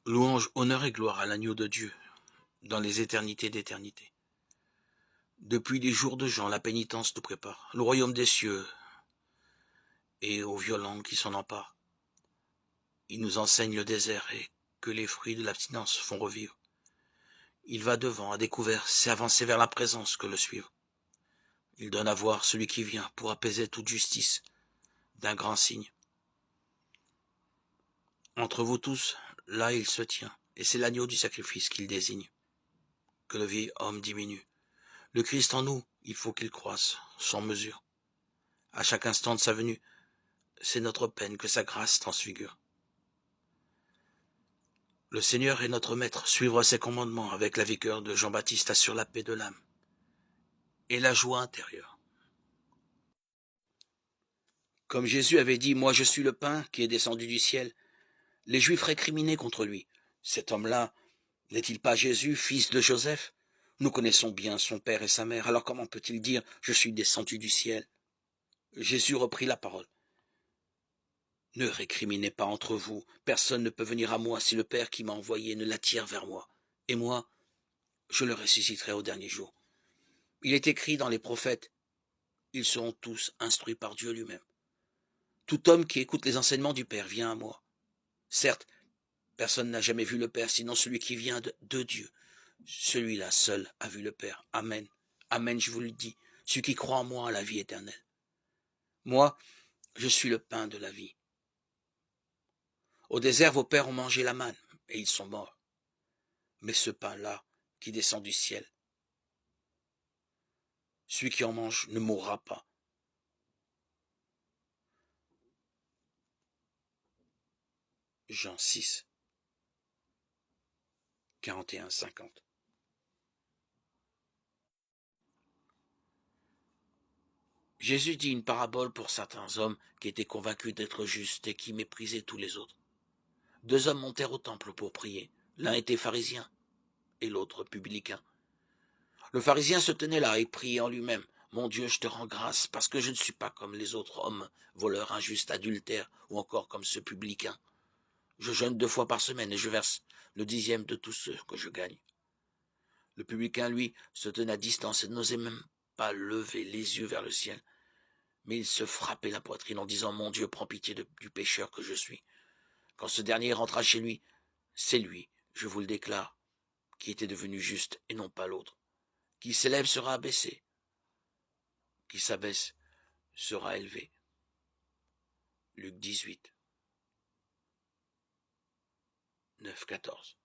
Louange, honneur et gloire à l'agneau de Dieu, dans les éternités d'éternité. Depuis les jours de Jean, la pénitence nous prépare, le royaume des cieux, et aux violents qui s'en emparent. Il nous enseigne le désert et que les fruits de l'abstinence font revivre. Il va devant, à découvert, c'est avancer vers la présence que le suivre. Il donne à voir celui qui vient pour apaiser toute justice d'un grand signe. Entre vous tous, là il se tient, et c'est l'agneau du sacrifice qu'il désigne. Que le vieil homme diminue. Le Christ en nous, il faut qu'il croisse, sans mesure. À chaque instant de sa venue, c'est notre peine que sa grâce transfigure. Le Seigneur est notre maître, suivre ses commandements avec la vigueur de Jean-Baptiste assure la paix de l'âme et la joie intérieure. Comme Jésus avait dit, moi je suis le pain qui est descendu du ciel, les Juifs récriminaient contre lui. Cet homme-là, n'est-il pas Jésus, fils de Joseph? Nous connaissons bien son père et sa mère, alors comment peut-il dire, je suis descendu du ciel? Jésus reprit la parole. Ne récriminez pas entre vous, personne ne peut venir à moi si le Père qui m'a envoyé ne l'attire vers moi. Et moi, je le ressusciterai au dernier jour. Il est écrit dans les prophètes, ils seront tous instruits par Dieu lui-même. Tout homme qui écoute les enseignements du Père vient à moi. Certes, personne n'a jamais vu le Père sinon celui qui vient de Dieu. Celui-là seul a vu le Père. Amen. Amen, je vous le dis. Celui qui croit en moi a la vie éternelle. Moi, je suis le pain de la vie. Au désert, vos pères ont mangé la manne, et ils sont morts. Mais ce pain-là, qui descend du ciel, celui qui en mange ne mourra pas. Jean 6, 41-50. Jésus dit une parabole pour certains hommes qui étaient convaincus d'être justes et qui méprisaient tous les autres. Deux hommes montèrent au temple pour prier. L'un était pharisien et l'autre publicain. Le pharisien se tenait là et priait en lui-même. Mon Dieu, je te rends grâce parce que je ne suis pas comme les autres hommes, voleurs, injustes, adultères ou encore comme ce publicain. Je jeûne 2 fois par semaine et je verse le 10e de tout ce que je gagne. Le publicain, lui, se tenait à distance et n'osait même pas lever les yeux vers le ciel. Mais il se frappait la poitrine en disant « Mon Dieu, prends pitié du pécheur que je suis ». Quand ce dernier rentra chez lui, c'est lui, je vous le déclare, qui était devenu juste et non pas l'autre. Qui s'élève sera abaissé, qui s'abaisse sera élevé. Luc 18, 9-14.